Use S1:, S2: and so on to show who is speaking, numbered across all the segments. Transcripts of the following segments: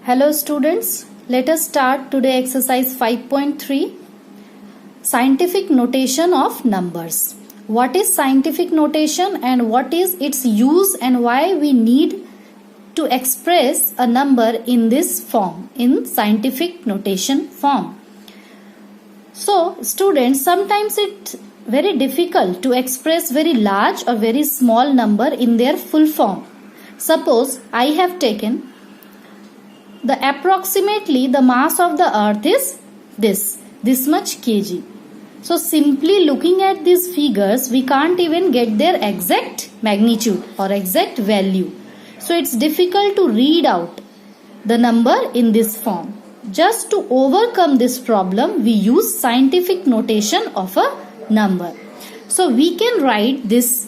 S1: Hello students, let us start today exercise 5.3 Scientific notation of numbers. What is scientific notation and what is its use and why we need to express a number in this form, in scientific notation form. So students, sometimes it's very difficult to express very large or very small number in their full form. Suppose I have taken approximately the mass of the earth is this much kg. So simply looking at these figures, we can't even get their exact magnitude or exact value. So it's difficult to read out the number in this form. Just to overcome this problem, we use scientific notation of a number. So we can write this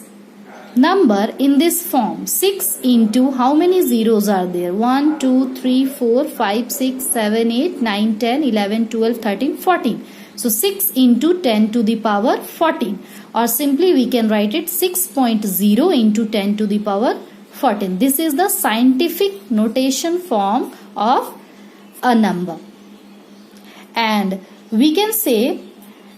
S1: number in this form. 6 into how many zeros are there? 1, 2, 3, 4, 5, 6, 7, 8, 9, 10, 11, 12, 13, 14. So 6 into 10 to the power 14. Or simply we can write it 6.0 into 10 to the power 14. This is the scientific notation form of a number. And we can say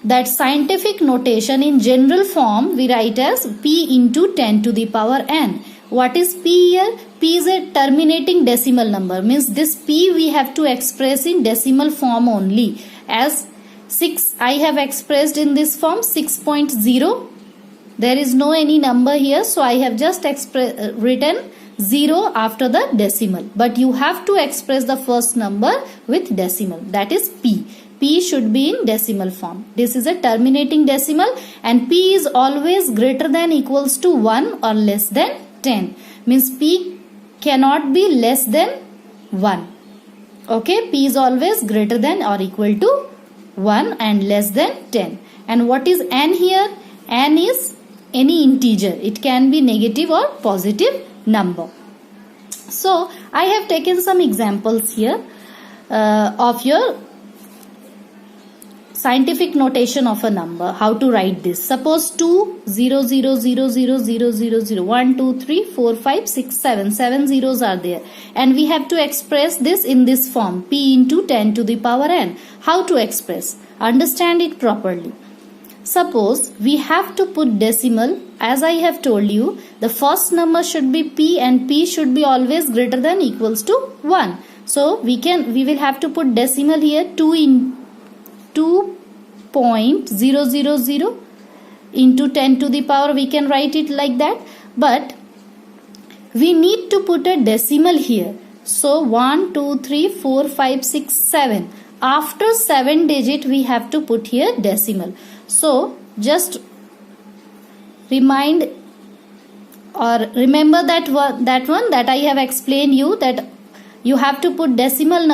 S1: that scientific notation in general form we write as p into 10 to the power n. What is p here? P is a terminating decimal number. Means this p we have to express in decimal form only. As 6 I have expressed in this form 6.0. There is no any number here. So I have just written 0 after the decimal. But you have to express the first number with decimal. That is p. P should be in decimal form. This is a terminating decimal and P is always greater than equals to 1 or less than 10. Means P cannot be less than 1. Okay, P is always greater than or equal to 1 and less than 10. And what is N here? N is any integer. It can be negative or positive number. So I have taken some examples here of your scientific notation of a number. How to write this? Suppose 2 0 0 0 0 0 0 0 1 2 3 4 5 6 7 zeros are there, and we have to express this in this form, p into 10 to the power n. How to express? Understand it properly. Suppose we have to put decimal. As I have told you, the first number should be p and p should be always greater than equals to 1. So we will have to put decimal here. 2.000 into 10 to the power, we can write it like that, but we need to put a decimal here. So 1 2 3 4 5 6 7, after 7 digit we have to put here decimal. So just remind or remember that one that I have explained you, that you have to put decimal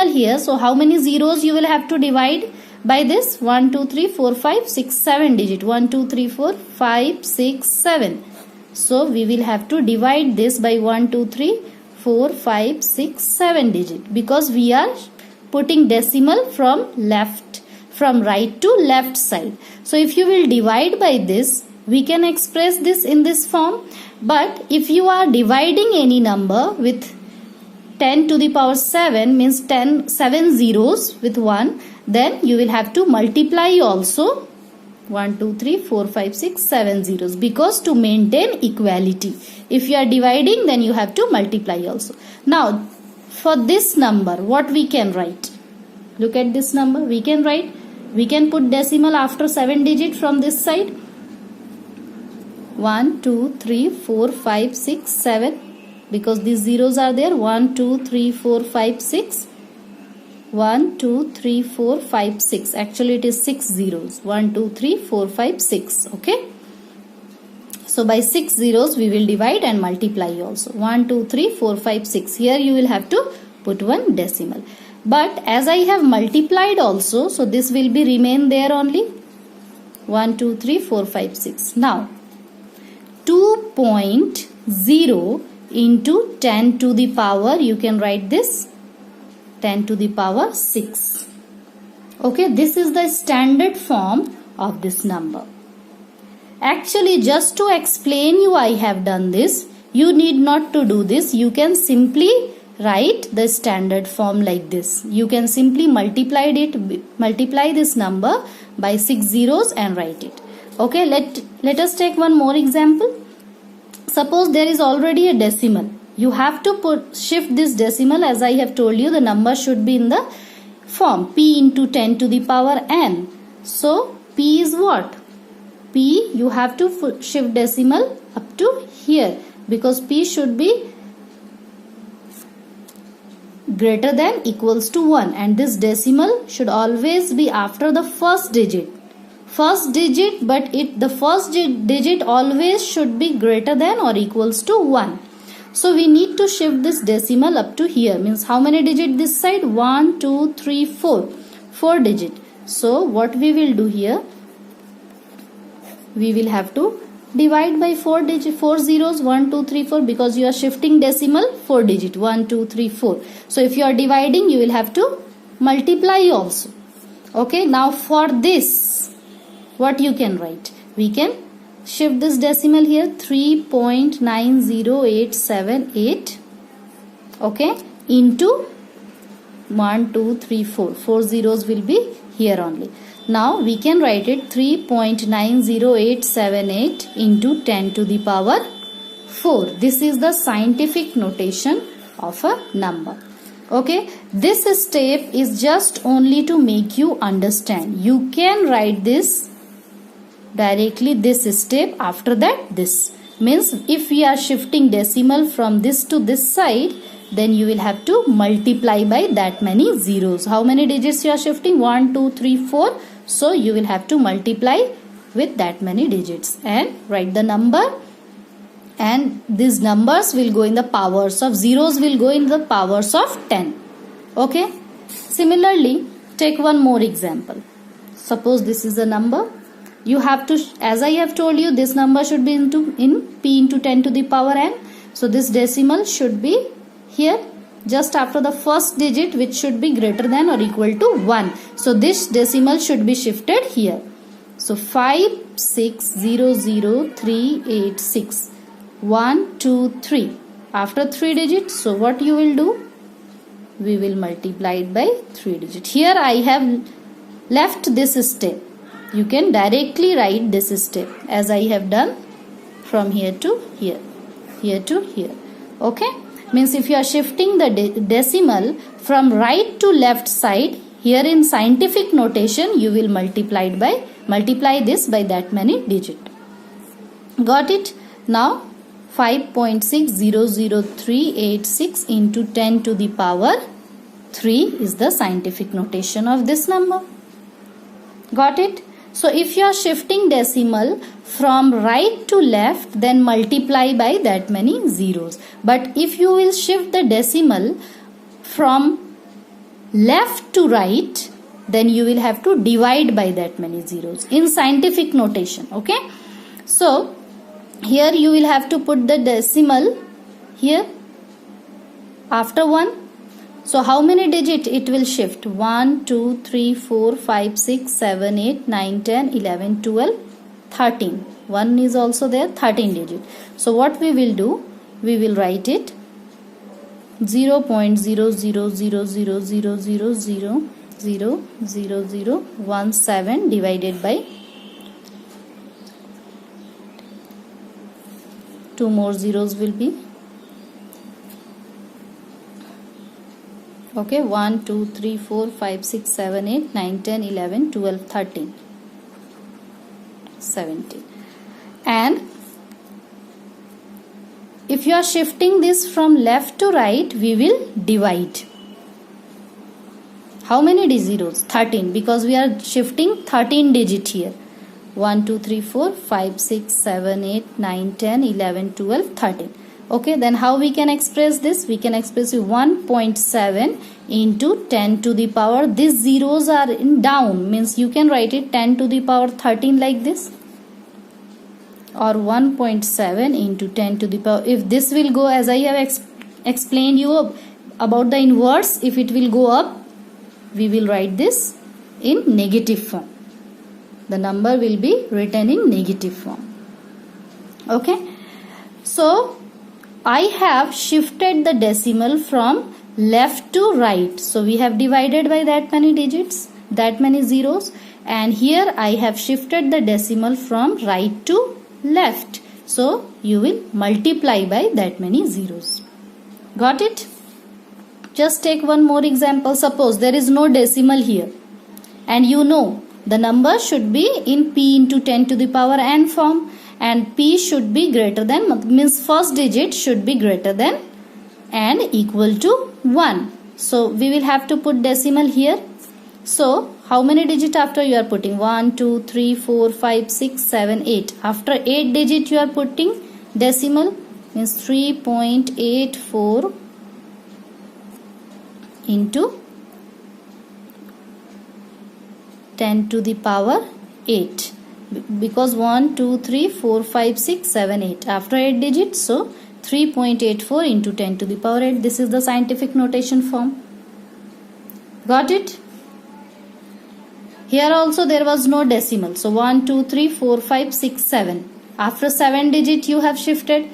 S1: here. So how many zeros you will have to divide by this? 1 2 3 4 5 6 7 digit. 1 2 3 4 5 6 7. So we will have to divide this by 1 2 3 4 5 6 7 digit, because we are putting decimal from right to left side. So if you will divide by this, we can express this in this form. But if you are dividing any number with 10 to the power 7, means 7 zeros with 1, then you will have to multiply also 1 2 3 4 5 6 7 zeros, because to maintain equality, if you are dividing, then you have to multiply also. Now for this number, what we can write? Look at this number. We can put decimal after 7 digit from this side. 1 2 3 4 5 6 7, because these zeros are there. 1 2 3 4 5 6. 1 2 3 4 5 6. Actually it is 6 zeros. 1 2 3 4 5 6. Okay. So by 6 zeros we will divide and multiply also. 1 2 3 4 5 6. Here you will have to put one decimal. But as I have multiplied also, so this will be remain there only. 1 2 3 4 5 6. Now 2.0 into 10 to the power, you can write this 10 to the power 6. Okay, this is the standard form of this number. Actually, just to explain you, I have done this. You need not to do this. You can simply write the standard form like this. You can simply multiply this number by 6 zeros and write it. Okay, let us take one more example. Suppose there is already a decimal. You have to shift this decimal. As I have told you, the number should be in the form p into 10 to the power n. So p is what? P, you have to shift decimal up to here, because p should be greater than equals to 1, and this decimal should always be after the first digit. But the first digit always should be greater than or equals to 1. So we need to shift this decimal up to here. Means how many digit this side? 1, 2, 3, 4. 4 digit. So what we will do here? We will have to divide by 4 zeros, 1, 2, 3, 4, because you are shifting decimal 4 digit, 1, 2, 3, 4. So if you are dividing, you will have to multiply also. Okay, now for this, what you can write? We can shift this decimal here, 3.90878, okay, into 1, 2, 3, 4. 4 zeros will be here only. Now we can write it 3.90878 into 10 to the power 4. This is the scientific notation of a number. Okay, this step is just only to make you understand. You can write this directly, this step, after that this. Means if we are shifting decimal from this to this side, then you will have to multiply by that many zeros. How many digits you are shifting? 1, 2, 3, 4. So you will have to multiply with that many digits and write the number, and these numbers will go in the powers of, zeros will go in the powers of 10. Okay. Similarly, take one more example. Suppose this is a number. You have to, as I have told you, this number should be in p into 10 to the power n. So this decimal should be here just after the first digit, which should be greater than or equal to 1. So this decimal should be shifted here. So 5600386. 1, 2, 3. After 3 digits, so what you will do? We will multiply it by 3 digits. Here I have left this step. You can directly write this step as I have done from here to here, here to here. Okay. Means if you are shifting the decimal from right to left side, here in scientific notation you will multiply this by that many digit. Got it? Now 5.6000386 into 10 to the power 3 is the scientific notation of this number. Got it? So if you are shifting decimal from right to left, then multiply by that many zeros. But if you will shift the decimal from left to right, then you will have to divide by that many zeros in scientific notation. Okay. So here you will have to put the decimal here after 1. So how many digit it will shift? 1, 2, 3, 4, 5, 6, 7, 8, 9, 10, 11, 12, 13. 1 is also there, 13 digit. So what we will do? We will write it 0.000000000017 divided by 2 more zeros will be. Okay, 1, 2, 3, 4, 5, 6, 7, 8, 9, 10, 11, 12, 13, 17. And if you are shifting this from left to right, we will divide. How many zeros? 13, because we are shifting 13 digit here. 1, 2, 3, 4, 5, 6, 7, 8, 9, 10, 11, 12, 13. Okay, then how we can express this? We can express 1.7 into 10 to the power. These zeros are in down, means you can write it 10 to the power 13 like this, or 1.7 into 10 to the power. If this will go, as I have explained you about the inverse, if it will go up, we will write this in negative form. The number will be written in negative form. Okay. So I have shifted the decimal from left to right. So we have divided by that many digits, that many zeros, and here I have shifted the decimal from right to left. So you will multiply by that many zeros. Got it? Just take one more example. Suppose there is no decimal here, and you know the number should be in p into 10 to the power n form, and p should be greater than, means first digit should be greater than and equal to 1. So we will have to put decimal here. So how many digit after you are putting? 1, 2, 3, 4, 5, 6, 7, 8. After 8 digit you are putting decimal, means 3.84 into 10 to the power 8, because 1, 2, 3, 4, 5, 6, 7, 8 after 8 digits, so 3.84 into 10 to the power 8. This is the scientific notation form. Got it? Here also there was no decimal, so 1, 2, 3, 4, 5, 6, 7. After 7 digit you have shifted.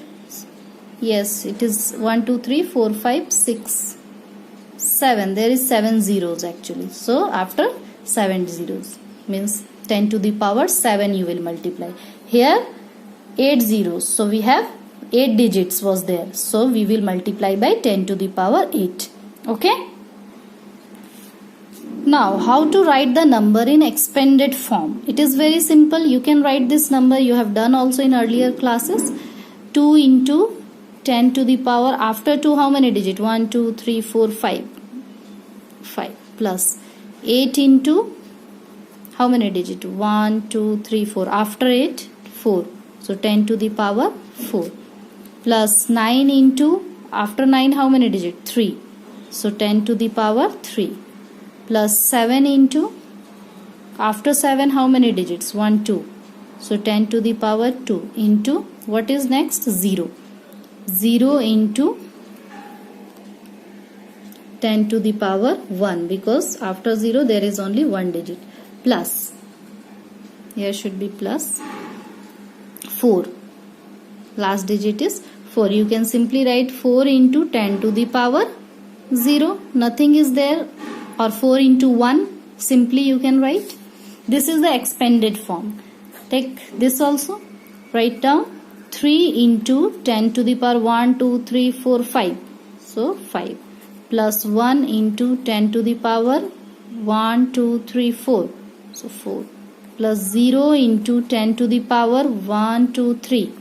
S1: Yes, it is 1, 2, 3, 4, 5, 6, 7. There is 7 zeros actually. So after 7 zeros, means 10 to the power 7 you will multiply. Here 8 zeros, so we have 8 digits was there, so we will multiply by 10 to the power 8. Okay. Now how to write the number in expanded form? It is very simple. You can write this number, you have done also in earlier classes. 2 into 10 to the power, after 2 how many digit? 1, 2, 3, 4, 5. 5 plus 8 into how many digit? 1, 2, 3, 4. After 8, 4. So 10 to the power 4. Plus 9 into, after 9 how many digit? 3. So 10 to the power 3. Plus 7 into, after 7 how many digits? 1, 2. So 10 to the power 2 into, what is next? 0. 0 into 10 to the power 1, because after 0 there is only one digit. Plus, here should be plus 4. Last digit is 4. You can simply write 4 into 10 to the power 0. Nothing is there. Or 4 into 1. Simply you can write. This is the expanded form. Take this also. Write down 3 into 10 to the power 1, 2, 3, 4, 5. So 5. Plus 1 into 10 to the power 1, 2, 3, 4. So 4. Plus 0 into 10 to the power 1, 2, 3.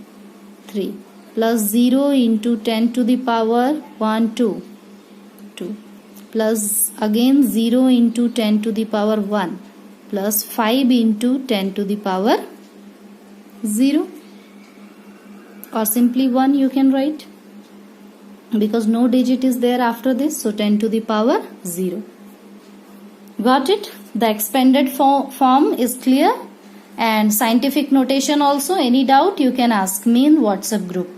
S1: 3. Plus 0 into 10 to the power 1, 2. 2. Plus again 0 into 10 to the power 1. Plus 5 into 10 to the power 0. Or simply 1 you can write, because no digit is there after this, so 10 to the power 0. Got it? The expanded form is clear, and scientific notation also. Any doubt you can ask me in WhatsApp group.